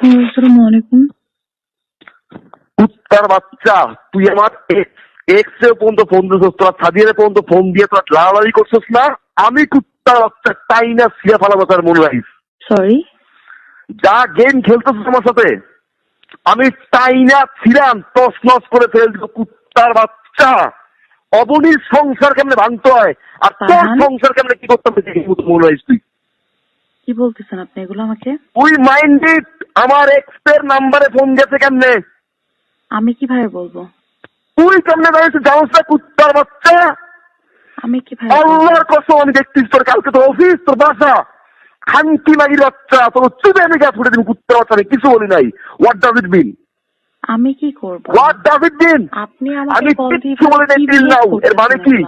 আসসালামু আলাইকুম। কুত্তার বাচ্চা, তুই আমার এক্স এর পর্যন্ত ফোন দিছিস, তোরা সাদিয়ার পর্যন্ত ফোন দিয়ে তোরা লাড়ালাড়ি করছিস না। আমি কুত্তার বাচ্চা তাই না সিয়া ফালাবো তার মনে রাখিস। সরি। যা গেম খেলতেছিস আমার সাথে, আমি তাই না ছিলাম তস নস করে ফেল দিব। কুত্তার বাচ্চা, অবনীর সংসার কেমনে ভাঙতে হয় আর তোর সংসার কেমনে কি করতে হবে মনে রাখিস। তুই কি বলতেছেন আপনি এগুলো আমাকে? তুই মাইন্ডেড আমার এক্স এর নাম্বারে ফোন গেছে কেমনে? আমি কিভাবে বলবো? তুই কেমনে জানিস? জানিস না কুত্তার বাচ্চা? আমি কিভাবে আল্লাহর কসম আমি দেখছিস তোর কালকে তোর অফিস, তোর বাসা, খানকি মাগির বাচ্চা, তোর চুপে আমি গা ফুটে দিন কুত্তার বাচ্চা। আমি কিছু বলি নাই। হোয়াট ডাজ ইট মিন? আমি কি করব? হোয়াট ডাজ ইট মিন? আপনি আমাকে আমি কল দিয়ে কিছু বলি নাই টিল নাও। এর মানে কি?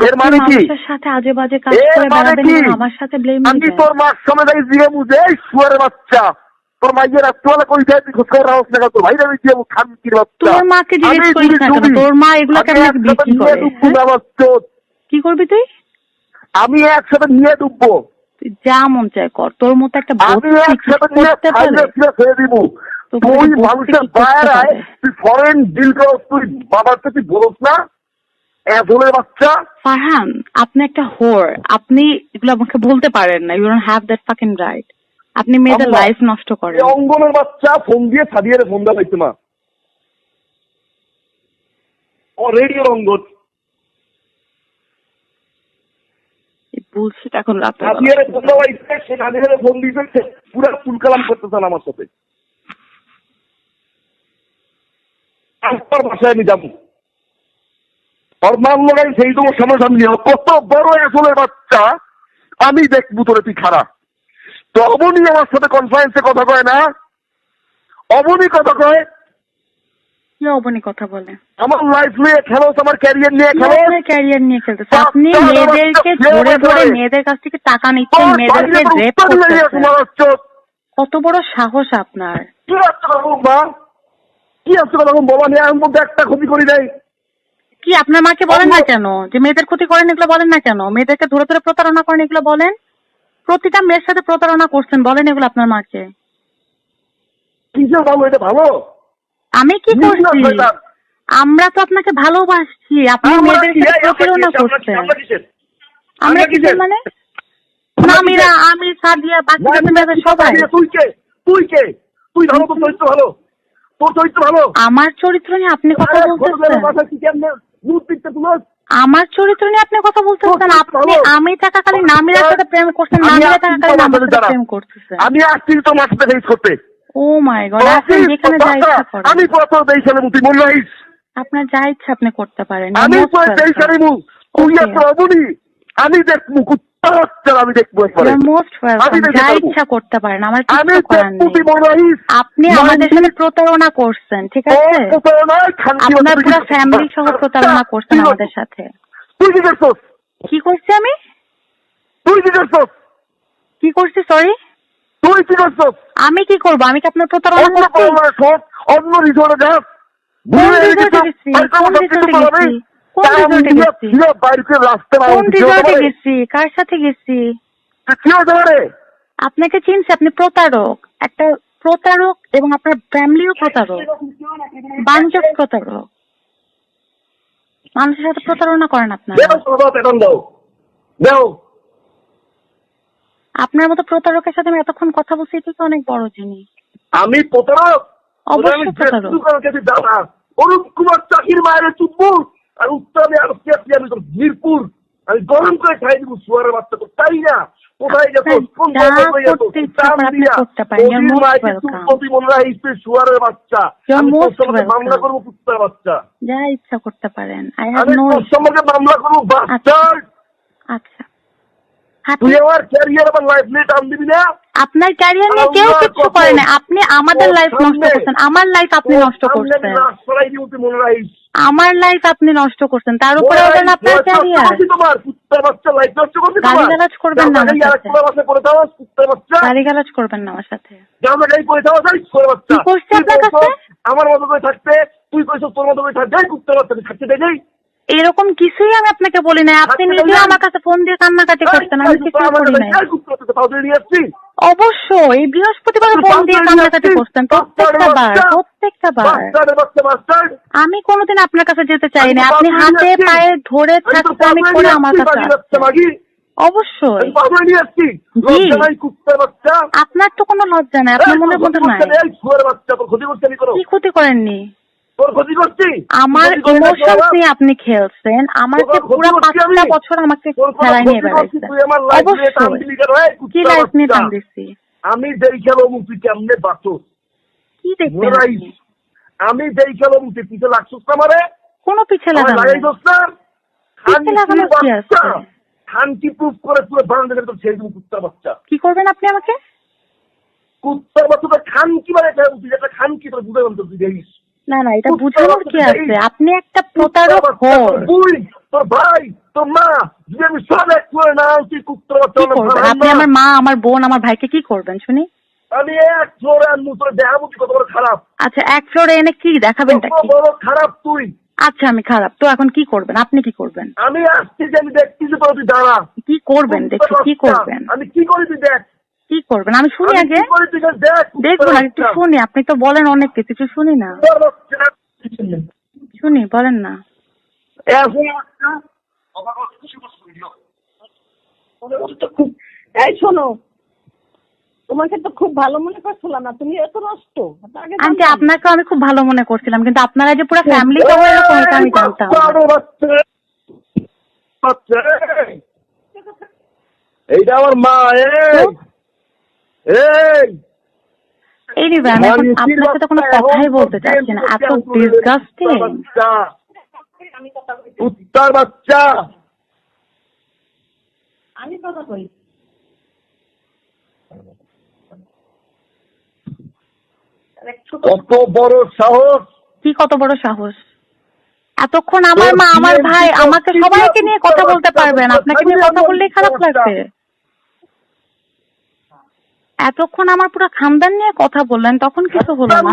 এর মানে কি? আমার সাথে আজে বাজে কাজ করে বেড়াবেন না, আমার সাথে ব্লেম আমি দিবেন। তোর মার সামনে দাঁড়িয়ে দিয়ে বুঝে এই শুয়ারের বাচ্চা, তোর মাইয়ের রাত্রিবেলা কই যায় তুই খোঁজ খবর রাখস না? তোর ভাই আমি দিয়ে খানকির বাচ্চা। তোর মাকে জিজ্ঞেস করিস না কেন? তোর মা এগুলো কেমন বিক্রি করে? কি করবি তুই? আমি একসাথে নিয়ে ডুববো। তুই যা মন চায় কর। তোর মতো একটা আমি একসাথে নিয়ে খেয়ে দিব। তুই মানুষের বাইরে আয়, তুই ফরেন ডিল করস, তুই বাবার সাথে তুই বলস না এজলের বাচ্চা। ফারহান, আপনি একটা হোর। আপনি এগুলো আমাকে বলতে পারেন না। You don't have that fucking right. আপনি মেয়েদের লাইফ নষ্ট করেন। অঙ্গনের বাচ্চা ফোন দিয়ে সাদিয়ারে ফোন দেওয়া হয়েছে মা রেডিওর অঙ্গন বুলশিট। এখন রাতে সাদিয়ারে ফোন দেওয়া হয়েছে, সে সাদিয়ারে ফোন দিয়েছে, পুরা ফুল কালাম করতেছেন আমার সাথে। আমার বাসায় আমি যাবো, ওর মান লাগাই সেই তোমার সামনাসামনি কত বড় আসলে বাচ্চা আমি দেখবো তোরে। তুই খারাপ তো অবনী আমার সাথে কনফারেন্সে কথা কয় না? অবনী কথা কয়? কি অবনী কথা বলে? আমার লাইফ নিয়ে খেলোস, আমার ক্যারিয়ার নিয়ে খেলোস। ক্যারিয়ার নিয়ে খেলতেছে আপনি। মেয়েদেরকে ধরে ধরে মেয়েদের কাছ থেকে টাকা নিচ্ছেন, মেয়েদেরকে রেপ করতেছেন। কত বড় সাহস আপনার! কি আসছে কথা মা? কি আসছে কথা বাবা নিয়ে আমি মধ্যে একটা ক্ষতি করি নাই। কি আপনার মাকে বলেন না কেন যে মেয়েদের ক্ষতি করেন? এগুলো বলেন না কেন? মেয়েদেরকে ধরে ধরে প্রতারণা করেন, এগুলো বলেন। প্রতিটা মেয়ের সাথে প্রতারণা করছেন, বলেন এগুলো আপনার মাকে। কিসের ভালো? এটা ভালো? আমি কি করছি? আমরা তো আপনাকে ভালোবাসছি, আপনি মেয়েদের সাথে প্রতারণা করছেন। আমরা কিসের মানে? আমিরা, আমি, সাদিয়া, বাকি মেয়েদের সবাই। তুই কে? তুই কে? তুই ভালো? তোর চরিত্র ভালো? তোর চরিত্র ভালো? আমার চরিত্র নিয়ে আপনি কথা বলতেছেন? আমার চরিত্র নিয়ে আপনি কথা বলতেছেন? আপনি আমি থাকাকালীন নামিরার সাথে প্রেম করছেন, নামিরা থাকাকালীন আমার সাথে প্রেম করতেছেন। আমি আসছি তোমার সাথে ফেস করতে। ও মাই গড! আপনি যেখানে যা ইচ্ছা করেন। আমি কত দেই সালে তুই মনে রাখিস? আপনার যা ইচ্ছা আপনি করতে পারেন। আমি তো দেই সালে তুই এত অবনী, আমি দেখবো কুত্তা বাচ্চা, আমি দেখবো একবারে। Most welcome. যা ইচ্ছা করতে পারেন, আমার কিছু করার নেই। আপনি আমাদের সাথে প্রতারণা করছেন, ঠিক আছে? আপনার পুরো ফ্যামিলি সহ প্রতারণা করছেন আমাদের সাথে। তুই কি করছিস? কি করছি আমি? তুই কি করছিস? কি করছি? সরি, তুই কি করছিস? আমি কি করবো? আমি কি আপনার প্রতারণা করছি? অন্য রিসোর্টে যাস? কোন রিসোর্টে গেছি? কোন রিসোর্টে গেছি? কোন রিসোর্টে গেছি? কোন রিসোর্টে গেছি? কার সাথে গেছি? আপনাকে চিনছি। আপনি প্রতারক, একটা প্রতারক, এবং আপনার ফ্যামিলিও প্রতারক, বাঞ্চ অফ প্রতারক। মানুষের সাথে প্রতারণা করেন আপনারা। আপনার মতো প্রতারকের সাথে আমি এতক্ষণ কথা বলছি, এটা তো অনেক বড় জিনিস। আমি প্রতারক? অবশ্যই প্রতারক। অরূপ কুমার চাকির মায়ের চুপবো আর উত্তরে আর আমি তোর মিরপুর আমি গরম করে খাই দিব। শুয়ারের বাচ্চা তো তাই না? কোথায় গেছো? কোন শুয়ারের বাচ্চা? মামলা করবো কুত্তার বাচ্চা। যা ইচ্ছা করতে পারেন। মামলা করবো বাচ্চা। আচ্ছা, তুই আমার ক্যারিয়ার আমার লাইফ নিয়ে টান দিবি না? আপনার ক্যারিয়ার নিয়ে কেউ কিছু করে না। আপনি আমাদের লাইফ নষ্ট করছেন। আমার লাইফ আপনি নষ্ট করছেন। আমার লাইফ আপনি নষ্ট করছেন, তার উপরে আপনার ক্যারিয়ার। গালিগালাজ করবেন না আমার সাথে। গালিগালাজ করবেন না আমার সাথে। কি করছি আপনার কাছে? আমার মতো করে থাকতে তুই কইছ তোর মতো করে থাকতে কুত্তার বাচ্চা থাকতে দেয়। এরকম কিছুই আমি আপনাকে বলি নাই। আপনি নিজে আমার কাছে ফোন দিয়ে কান্নাকাটি করতেন, আমি কিছুই করি নাই। অবশ্যই এই বৃহস্পতিবার ফোন দিয়ে কান্নাকাটি করতেন প্রত্যেকটা বার। আমি কোনোদিন আপনার কাছে যেতে চাই না, আপনি হাতে পায়ে ধরে থাকতে আমি করে আমার কাছে আসছেন। অবশ্যই। আপনার তো কোনো লজ্জা নাই, আপনার মনের মধ্যে নাই। কি ক্ষতি করেননি? আমার ইমোশনস নিয়ে আপনি খেলছেন, আমাকে পুরো 5টা বছর আমাকে খেলায় নিয়ে বেড়াইছেন। অবশ্যই। কি লাইফ নিয়ে টান দিচ্ছি? আমি যেই খেলো মুক্তি কেমনে বাঁচো? কি দেখবেন? আমি যেই খেলো মুক্তি পিছে লাগছিস না মারে? কোনো পিছে লাগানো পিছে লাগানো কি আছে? খানকি প্রুফ করে পুরো বারান্দা করে ছেড়ে দেবো কুত্তার বাচ্চা। কি করবেন আপনি আমাকে? কুত্তার বাচ্চা খানকি মানে একটা খানকি তোর বুঝে বলতো তুই দেখিস না না, এটা বুঝানোর কি আছে? আপনি একটা প্রতারক হন। তুই তোর ভাই তোর মা যদি আমি সব এক করে না তুই কুত্তার বাচ্চা। আপনি আমার মা, আমার বোন, আমার ভাইকে কি করবেন শুনি? আমি এক ফ্লোরে আনবো তোর দেখাবো কি কত বড় খারাপ। আচ্ছা, এক ফ্লোরে এনে কি দেখাবেনটা কি? বড় খারাপ তুই। আচ্ছা, আমি খারাপ তো এখন কি করবেন? আপনি কি করবেন? আমি আসছি যে আমি দেখছি যে তুই দাঁড়া। কি করবেন দেখি? কি করবেন? আমি কি করি তুই দেখ। কি করবেন আমি শুনি আগে। দেখবো না, একটু শুনি। আপনি তো বলেন অনেক কিছু, শুনি না। শুনি, বলেন না। এই শোনো, তোমাকে তো খুব ভালো মনে করছিলাম না, তুমি এত নষ্ট। আন্টি, আপনাকে আমি খুব ভালো মনে করছিলাম, কিন্তু আপনারা যে পুরো ফ্যামিলি সহ এরকম এটা আমি জানতাম। এইটা আমার মা। এই নিবে আমি এখন আপনার সাথে কোনো কথাই বলতে চাচ্ছি না, এত ডিসগাস্টিং। উত্তর বাচ্চা আমি কথা কই। কত বড় সাহস! কি কত বড় সাহস? এতক্ষণ আমার মা, আমার ভাই, আমাকে সবাইকে নিয়ে কথা বলতে পারবেন, আপনাকে নিয়ে কথা বললেই খারাপ লাগছে। এতক্ষণ আমার পুরো খানদান নিয়ে কথা বললেন, তখন কিছু হলো না,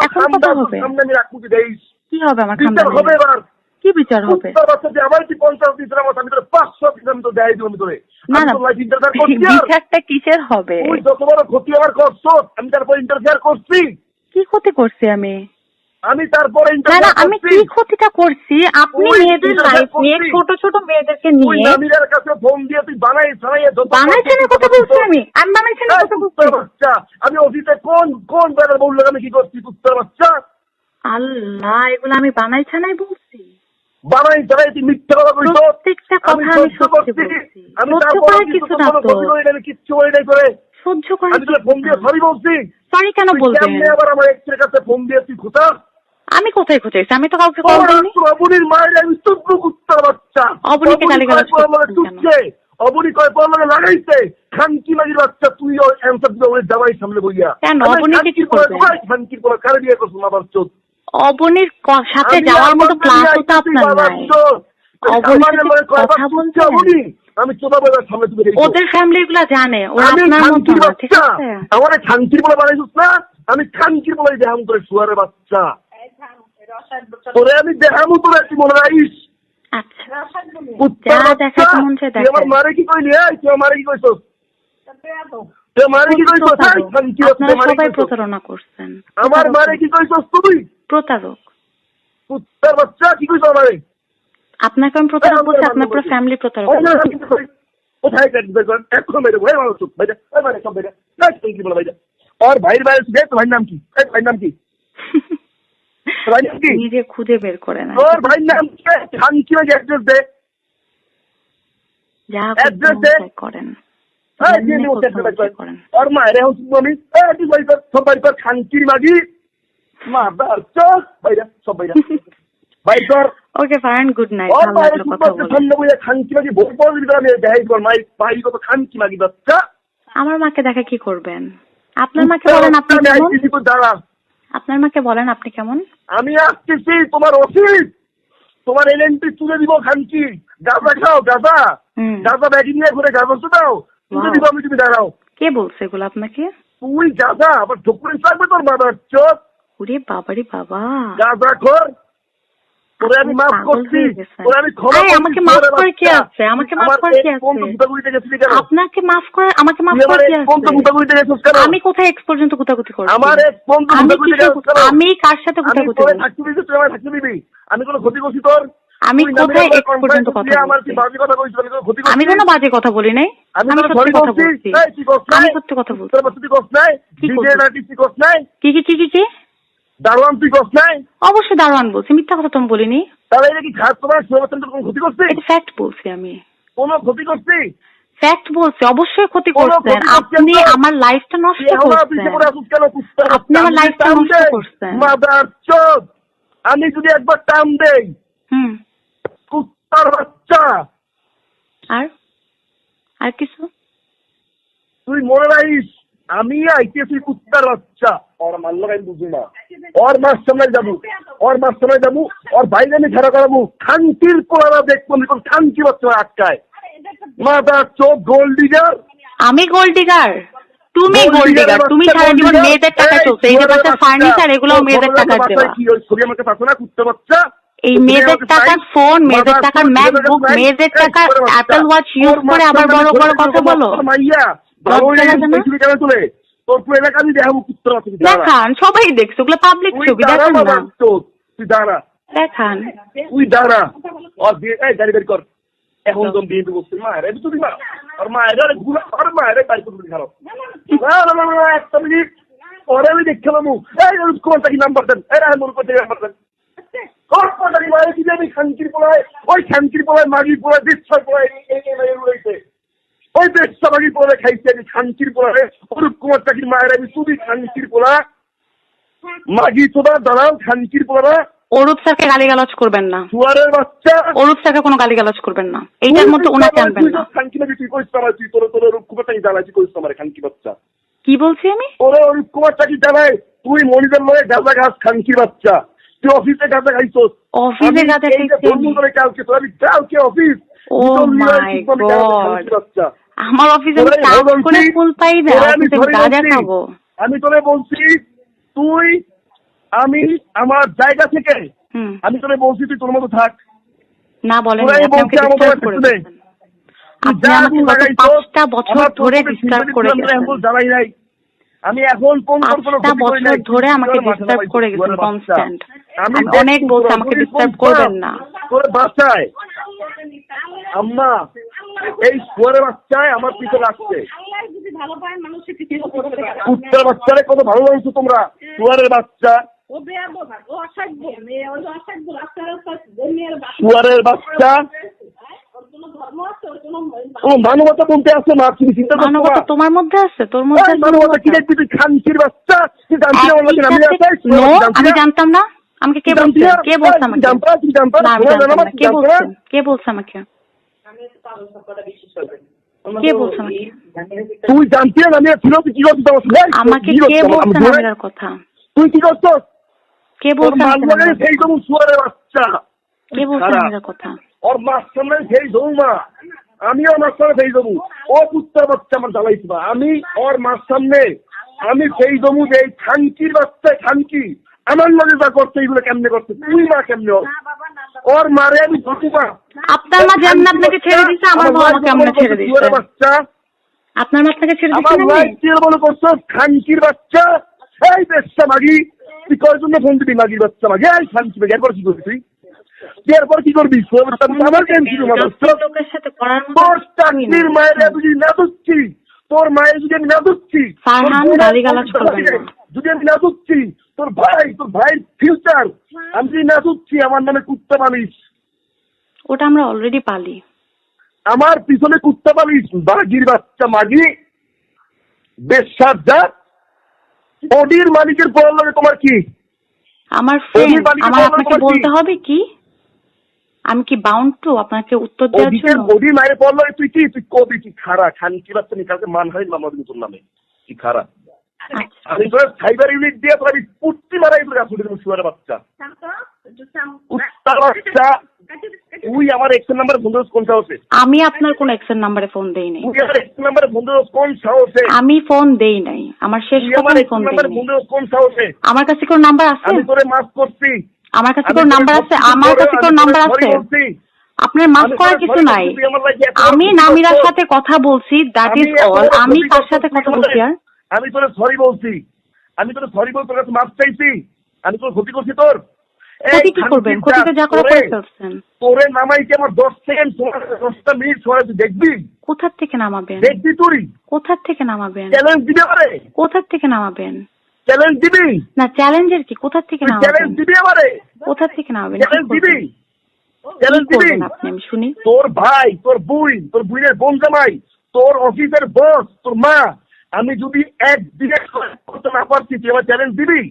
এখন কথা হবে। কি হবে আমার খানদান? কি বিচার হবে? না না, বিচারটা কিসের হবে? যত বড় ক্ষতি আমার করছো, আমি তারপর ইন্টারফেয়ার করছি। কি ক্ষতি করছি আমি? আমি তারপরে আমি কি ক্ষতিটা করছি? আপনি মেয়েদের লাইফ নিয়ে, ছোট ছোট মেয়েদেরকে নিয়ে নামিরার কাছে ফোন দিয়ে তুই বানাইছেন কথা বলছি। আমি বানাইছেন কথা বলছি। আমি অফিসে কোন বেড়ার বললো আমি কি করছি? কুত্তার বাচ্চা। আল্লাহ, এগুলো আমি বানাইছে নাই বলছি? বানাই ছাড়াই তুই মিথ্যা কথা বলছো। প্রত্যেকটা কথা আমি সত্যি বলছি। আমি সহ্য করার কিছু না তো। কিচ্ছু বলি নাই করে সহ্য করার। আমি তোকে ফোন দিয়ে সরি বলছি। সরি কেন বলবেন? আবার আমার এক্সের কাছে ফোন দিয়ে তুই খোঁচা। আমি কোথায় খুঁজেছি? আমি তো কাউকে কল দিইনি। অবনীর মায়ের আমি চুপ কুত্তার বাচ্চা। অবনীকে গালিগালাজ করছেন? অবনী কয় পর লাগে লাগাইছে খানকি মাগির বাচ্চা। তুই অ্যান্সার দিবে ওই জামাই সামনে বইয়া। কেন অবনীকে কি করবে? খানকির পর কারে বিয়ে করছ না বাচ্চা? অবনীর সাথে যাওয়ার মতো ক্লাসও তো আপনার নাই। অবনীর কথা বলতে আমি চোদা বলার সামনে তুমি ওদের ফ্যামিলি গুলা জানে ওরা আপনার মতো না, ঠিক আছে? আমার খানকির বলে বানাইছিস না? আমি খানকির বলে দেহাম করে শুয়ারের বাচ্চা। তোরে আমি দেহামু তোরা কি মনে রাখিস? আচ্ছা, যা দেখাতে মন চায় দেখেন। আমার মারে কি কইলি? তুই আমার কি কইছস? তুই মারে কি কইছস? আপনারা সবাই প্রতারণা করছেন। আমার মারে কি কইছস তুই? প্রতারক। কুত্তার বাচ্চা কি কইছস আমারে? আপনাকে আমি প্রতারক বলছি, আপনার পুরো ফ্যামিলি প্রতারক। কোথায় কাটবে কোন? এখন মেরে ভাই আমার চুপ ভাইটা। ওই মানে সব ভাইটা। না কি বলে ভাইটা? আর ভাইয়ের বাইরে দেখ ভাইয়ের নাম কি? ভাইয়ের নাম কি? ভাইয়ের নাম কি? নিজে খুঁজে বের করে না। ওর ভাইয়ের নাম কি? খানকি মাঝে অ্যাড্রেস দে। যা অ্যাড্রেস দে করেন। হ্যাঁ দিয়ে নিও অ্যাড্রেস করেন। আর মায়ের এখন তুমি তুই ভাই সব ভাই কর খানকির মাগি মাদার চোখ ভাইরা সব ভাইরা ভাই কর। Okay fine, good night. ভালো লাগলো কথা বলে। সামনে বইয়া খানকি মাগি বই পড়ে দিবি আমি দেখাই কর মাই ভাই কত খানকি মাগি বাচ্চা। আমার মাকে দেখে কি করবেন? আপনার মাকে বলেন আপনি কেমন? দাঁড়া, আপনার মাকে বলেন আপনি কেমন? আমি আসতেছি তোমার অফিস, তোমার এলএনটি তুলে দিব খানকি। গাঁজা খাও, গাঁজা গাঁজা ব্যাগি নিয়ে ঘুরে গাঁজা দাও তুলে দিব আমি। তুমি দাঁড়াও। কে বলছে এগুলো আপনাকে? তুই গাঁজা আবার ঢুকুরে থাকবে তোর মাদার চোখ। ওরে বাবারে বাবা, গাঁজা খোর। তোরে আমি মাফ করছি, তোরে আমি ক্ষমা করছি। আমাকে মাফ করে কি আছে? আমাকে মাফ করে কি আছে? আপনাকে মাফ করে আমাকে মাফ করে কি আছে? আমি কোথায় এক্স পর্যন্ত গুতাগুতি করছি? আমি কার সাথে গুতাগুতি করছি? আমি কোনো ক্ষতি করছি তোর? আমি কোথায় এক্স পর্যন্ত কথা বলছি? আমি কোনো বাজে কথা বলি নাই। আমি সত্যি কথা বলছি। আমি সত্যি কথা বলছি। কি দারোয়ান তুই করছ নাই? অবশ্যই দারোয়ান বলছি, মিথ্যা কথা তো বলিনি। তাহলে এটা কি খারাপ তোমার কোনো ক্ষতি করছি? এটা ফ্যাক্ট বলছি আমি। কোনো ক্ষতি করছি? ফ্যাক্ট বলছি, অবশ্যই ক্ষতি করছেন আপনি। আমার লাইফটা নষ্ট করছেন আপনি, আমার লাইফটা নষ্ট করছেন। মাদার চোদ, আমি যদি একবার টান দেই, কুত্তার বাচ্চা। আর কিছু তুই মনে রাখিস, আমি আইতেছি কুত্তার বাচ্চা। ওর মানলো আমি বুঝি না। ওর মাস সামনে যাবো, ওর বাইরে আমি খেলা করাবো। খানকির পোলারা দেখবো, খানকি বাচ্চা আটকায়। মাদার চোদ, গোল্ড ডিগার। আমি গোল্ড ডিগার? তুমি গোল্ড ডিগার। তুমি সারা জীবন মেয়েদের টাকা চলছে। এই যে বাচ্চা ফার্নিচার, এগুলো মেয়েদের টাকা দেওয়া। কি ওই ছবি আমাকে পাচ্ছ না, কুত্তা বাচ্চা? এই মেয়েদের টাকার ফোন, মেয়েদের টাকার ম্যাকবুক, মেয়েদের টাকার অ্যাপল ওয়াচ ইউজ করে আবার বড় বড় কথা বলো। মাইয়া তোর পুরো এলাকা আমি দেখাবো কুত্তা বাচ্চা। দেখান, সবাই দেখছে, ওগুলো পাবলিক ছবি। দেখান না, তুই দাঁড়া, দেখান, তুই দাঁড়া। আর গাড়ি বের কর এখন। তো বিএনপি বলছি মায়ের তুই মা আর মায়ের আর মায়ের বাড়ি করবি খারাপ। না একটা মিনিট পরে আমি দেখতে পাবো। এই কোনটা কি নাম্বার দেন? এই রাহুল কোনটা নাম্বার দেন? খানকির পোলায়, ওই খানকির পোলায় মাগির পোলায় দেশার পোলায় রয়েছে। ওই দেশটা মাগির পোলায় খাইছে আমি খানকির পোলায়। অরূপ কুমার চাকির মায়ের আমি তুমি খানকির পোলা মাগি তোরা দাঁড়াও। খানকির পোলারা অরূপ স্যারকে গালিগালাজ করবেন না। সুয়ারের বাচ্চা, অরূপ স্যারকে কোনো গালিগালাজ করবেন না। এইটার মধ্যে ওনাকে আনবেন না। খানকি নাকি তুই কইছ আমার, তুই তোর অরূপ কুমার চাকি জ্বালাই, তুই কইছ আমার খানকি বাচ্চা। কি বলছি আমি? ওরে অরূপ কুমার চাকি জ্বালাই, তুই মনিদের লয়ে গাঁজা ঘাস খানকির বাচ্চা। তুই অফিসে গাঁজা খাইছস? অফিসে গাঁজা খাইছি কালকে তোর আমি কালকে অফিস। ও মাই গড, আমার অফিসে আমি কাজ করে ফুল পাই না, অফিসে গাঁজা খাবো? আমি তোরে বলছি, তুই আমি আমার জায়গা থেকে আমি তোরে বলছি তুই তোর মতো থাক। না বলেন, আপনি আমাকে ডিস্টার্ব করে দিয়েছেন। আপনি আমাকে গত 5টা বছর ধরে ডিস্টার্ব করে গেছেন। জানাই নাই আমি এখন কোন 5টা বছর ধরে আমাকে ডিস্টার্ব করে গেছেন কনস্ট্যান্ট। আমি অনেক বলছি আমাকে ডিস্টার্ব করবেন না। তোর বাচ্চায় আম্মা এই শুয়ারের বাচ্চায় আমার পিছনে আসছে। কুত্তার বাচ্চারে কত ভালো লাগছে তোমরা। শুয়ারের বাচ্চা, শুয়ারের বাচ্চা। ও মানবতা বলতে আছে না, তুমি চিন্তা করছো? মানবতা তোমার মধ্যে আছে, তোর মধ্যে মানবতা কি দেখবি? তুই খানকির বাচ্চা, তুই জানতি না? আমি জানতাম না। আমাকে কে বলছে? কে বলছে আমাকে? কে বলছে? কে বলছে আমাকে? কে বলছে আমাকে? তুই জানতি না? আমি ছিল তুই কি করছিস? আমাকে কে বলছে নামের কথা? তুই কি করছিস? কে বলছে? সেই তো শুয়ারের বাচ্চা। কে বলছে নামের কথা? ওর মার সামনে সেই জমা, আমিও আমার সামনে সেই জমু। ও কুত্তার বাচ্চা আমার জ্বালাইছিবা। আমি ওর মার সামনে আমি সেই জমু যে খানকির বাচ্চা খানকি আমার মনে যা করছে এইগুলো কেমনে করছে? তুই মা কেমনে ওর মারে আমি ধরুবা? আপনার মা যেমন আপনাকে ছেড়ে দিচ্ছে, আমার মা আমাকে আমরা ছেড়ে দিচ্ছে। বাচ্চা আপনার মা আপনাকে ছেড়ে দিচ্ছে। আমার লাইফ কি মনে করছো? খানকির বাচ্চা, এই বেশটা মাগি। তুই কয়ের জন্য ফোন দিবি? মাগির বাচ্চা মাগি, এই খানকি মাগি। এরপর কি করবি তুই? এরপর কি করবি? আমার টেনশন লোকের সাথে করার তোর চাকরির মায়ের যদি না ধুচ্ছি, তোর মায়ের যদি আমি না ধুচ্ছি, যদি আমি না ধুচ্ছি, তোর ভাইয়ের ফিউচার আমি যদি না ধুচ্ছি, আমার নামে কুত্তা পালিস। ওটা আমরা অলরেডি পালি। আমার পিছনে কুত্তা পালিস, মাগির বাচ্চা মাগি, বেশ্যার জাত। ওডির মালিকের পড়ার লাগে তোমার কি? আমার ফ্রেন্ড, আমার আপনাকে বলতে হবে কি? আমি কি বাউন্ড টু আপনাকে উত্তর দেওয়ার জন্য? ওডির মায়ের পড়লো তুই কি? তুই কবি কি খারা খানকি বাচ্চা নিকালকে মানহানি মামলা দিবি তোর নামে। কি খারা? আমি তোর সাইবার ইউনিট দিয়ে তোর আমি পুট্টি মারাই তোর গাছ উঠে শুয়ারের বাচ্চা। বাচ্চা তুই আমার এক্সের নাম্বারে ফোন দিস কোন সাহসে? আমি আপনার কোন এক্সের নাম্বারে ফোন দেই নাই। তুই আমার এক্সের নাম্বারে ফোন দিস কোন সাহসে? আমি ফোন দেই নাই। আমার শেষ কথা ফোন দেই নাই। কোন সাহসে? আমার কাছে কোন নাম্বার আছে? আমি তোরে মাফ করছি। আমার কাছে তোর নাম্বার আছে, আমার কাছে তোর নাম্বার আছে। আপনার মাফ করার কিছু নাই। আমি নামিরার সাথে কথা বলছি, দ্যাট ইজ অল। আমি কার সাথে কথা বলছি? আর আমি তোর সরি বলছি, আমি তোর সরি বলতে তোর কাছে মাফ চাইছি। আমি তোর ক্ষতি করছি তোর? ক্ষতি কি করবেন? ক্ষতি তো যা করে করে ফেলছেন। তোরে নামাইতে আমার 10 সেকেন্ড 10টা মিনিট সময় তুই দেখবি। কোথা থেকে নামাবেন? দেখবি তুই কোথা থেকে নামাবেন? চ্যালেঞ্জ দিবি আমারে? কোথা থেকে নামাবেন? চ্যালেঞ্জ দিবি না, চ্যালেঞ্জের কি? কোথা থেকে নামাবেন? চ্যালেঞ্জ দিবি আমারে? কোথা থেকে নামাবেন? চ্যালেঞ্জ দিবি? চ্যালেঞ্জ কি দিবি? করবেন আপনি? আমি শুনি। তোর ভাই, তোর বোনের বোন জামাই, তোর অফিসের বস, তোর মা, আমি যদি এক দিনে করতে না পারছি, তুই আমার চ্যালেঞ্জ দিবি?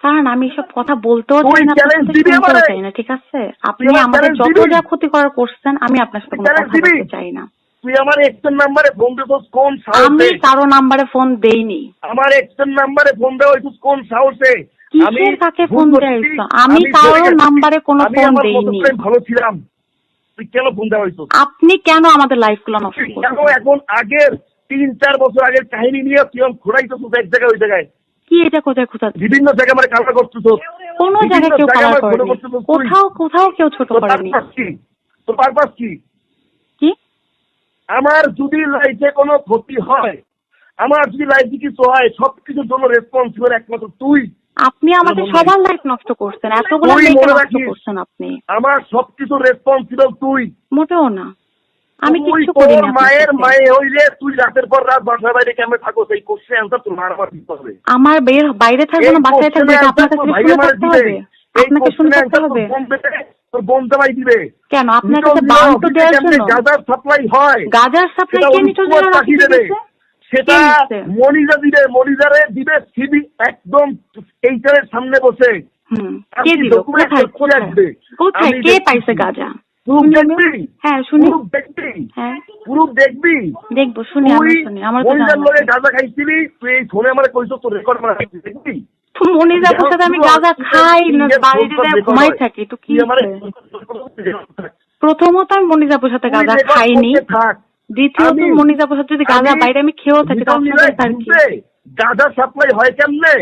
কারণ আমি এসব কথা বলতেও তুই চাই না, চ্যালেঞ্জ আপনার সাথে দিবি শুনতেও আমারে? চাই না, ঠিক আছে? আপনি তুই আমার আমাদের চ্যালেঞ্জ যত দিবি? যা ক্ষতি করার করছেন, আমি আপনার সাথে কোনো চ্যালেঞ্জ কথা দিবি? বলতে চাই না। তুই আমার এক্সের নাম্বারে ফোন দিছিস কোন আমি সাহসে? কারো নাম্বারে ফোন দেইনি। আমার এক্সের নাম্বারে ফোন দেওয়া হইছিস কোন সাহসে? কিসের কাকে ফোন দেওয়া? আমি কারো নাম্বারে কোনো ফোন দেইনি। আমি ভালো ছিলাম, তুই কেন ফোন দেওয়া হইছিস? আপনি কেন আমাদের লাইফ গুলো নষ্ট কেন করছেন? এখন আগের 3-4 বছর আগের কাহিনী নিয়ে তুই ঘোরাইছিস এক জায়গায় ওই জায়গায়? কি এটা কোথায় খোঁজাচ্ছে? বিভিন্ন জায়গায় আমার কালার করছিস, কোনো জায়গায় কেউ কালার করেনি, কোথাও কেউ ছোট করেনি। তোর পারপাস কি? কি? আমার যদি লাইফে কোনো ক্ষতি হয়, আমার যদি লাইফে কিছু হয়, সবকিছুর জন্য রেসপন্সিবল একমাত্র তুই। আপনি আমাদের সবার লাইফ নষ্ট করছেন, এতগুলো তুই মেয়েকে মনে নষ্ট রাখিস, করছেন আপনি। আমার সবকিছু রেসপন্সিবল তুই। মোটেও না, আমি তুই কিচ্ছু তোর করিনি। মায়ের মায়ে হইলে তুই রাতের পর রাত বাসায় বাইরে কেমন থাকো, সেই কোশ্চেন অ্যান্সার তোর মার আমার দিতে হবে। আমার বাইরে থাকবো না, বাসায় থাকবো, এটা আপনার কাছে শুনে থাকতে হবে। আপনাকে শুনে থাকতে হবে। তোর বোন জামাই দিবে কেন? আপনার কাছে বাউন্ড দেওয়ার জন্য? গাজার সাপ্লাই হয়, গাজার সাপ্লাই কে নিচে দেবে সেটা মনিজা দিবে, মনিজারে দিবে সিবি একদম এইটারের সামনে বসে। কে দিল? কোথায় কোথায় কে পাইছে গাজা? হ্যাঁ শুনি। হ্যাঁ পুরুষ দেখবি? দেখবো, শুনি। আমি শুনি। আমার তো মনিজার লগে গাজা খাইছিলি তুই, এই ফোনে আমার কইছো তোর রেকর্ড মারা দেখবি? মনিজার সাথে আমি গাজা খাই না, বাড়িতে ঘুমাই থাকি, তো কি? প্রথমত আমি মনিজাপুর সাথে গাজা খাইনি, দ্বিতীয়ত মনিজাপুর সাথে যদি গাজা বাইরে আমি খেয়েও থাকি তার কি? গাজা সাপ্লাই হয় কেমনে?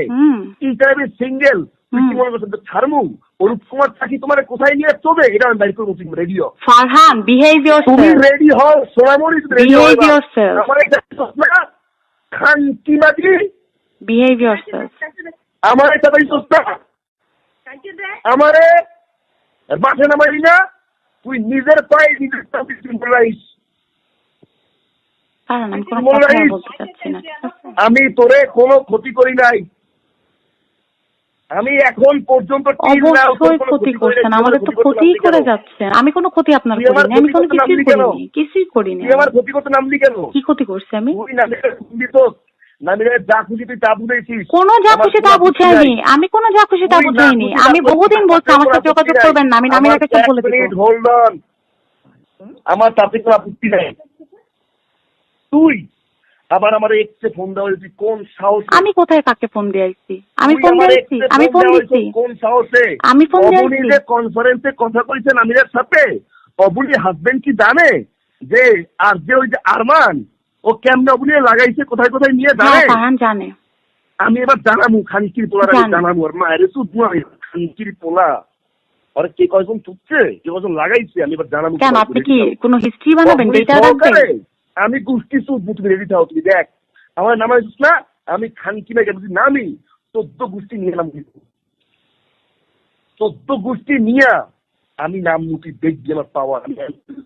সিঙ্গেল তুই কি মনে করছিস ছাড়মু? অরূপ কুমার চাকি তোমার কোথায় নিয়ে চলে এটা আমি বাইর করবো। তুমি রেডিও? Farhan, behave yourself. তুমি রেডি হও, সোনামণি রেডি হও। Behave yourself. আমার একটা খান কি মাটি? Behave yourself. আমার এটা ভাই সস্তা, আমারে মাঠে নামাইলি না, তুই নিজের পায়ে নিজের বলাইস। কারণ আমি কোনো কথা বলতে চাচ্ছি না, ঠিক আছে? আমি তোরে কোনো ক্ষতি করি নাই, আমি এখন পর্যন্ত অবশ্যই ক্ষতি করছেন, আমাদের তো ক্ষতিই করে যাচ্ছেন। আমি কোনো ক্ষতি আপনার করিনি, আমি কোনো কিছুই করিনি, কিছুই করিনি। তুই আমার ক্ষতি করতে নামলি কেন? কি ক্ষতি করছি আমি? তুই নামিরে যা খুশি তুই তা বুঝেছিস। কোনো যা খুশি তা বুঝাইনি, আমি কোনো যা খুশি তা বুঝাইনি। আমি বহুদিন বলছি আমার সাথে যোগাযোগ করবেন না, আমি নামিরাকে সব বলে দিব। হোল্ড অন, আমার তাতে কোনো আপত্তি নাই। তুই আবার আমার এক্সে ফোন দেওয়া তুই কোন সাহস? আমি কোথায় কাকে ফোন দিয়েছি? আমি ফোন দিয়েছি? আমি ফোন দিয়েছি কোন সাহসে? আমি ফোন দিয়েছি? কনফারেন্সে কথা কইছেন আমিরের সাথে, অবুলি হাজবেন্ড কি জানে যে আর যে ওই যে আরমান ও কেমনে অবুলি লাগাইছে, কোথায় কোথায় নিয়ে জানে? আমি এবার জানাবো খানকির পোলা জানাবো, আর মায়ের সুদ খানকির পোলা আর কে কয়জন চুপছে, কে কয়জন লাগাইছে, আমি এবার জানাবো। কেন আপনি কি কোনো হিস্ট্রি বানাবেন? ডেটা রাখবেন? আমি গোষ্ঠী সুদ তুমি রেডি থাও, তুমি দেখ আমার নামাইছিস না, আমি খানকি না যদি নামি 14 গোষ্ঠী নিয়ে নাম, 14 গোষ্ঠী নিয়ে আমি নাম মুটি দেখবি আমার পাওয়া। আমি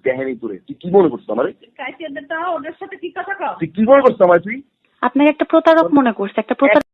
দেখেনি তোরে, তুই কি মনে করছিস আমার? ওদের সাথে কি কথা কও? তুই কি মনে করছিস আমার? তুই আপনাকে একটা প্রতারক মনে করছে, একটা প্রতারক।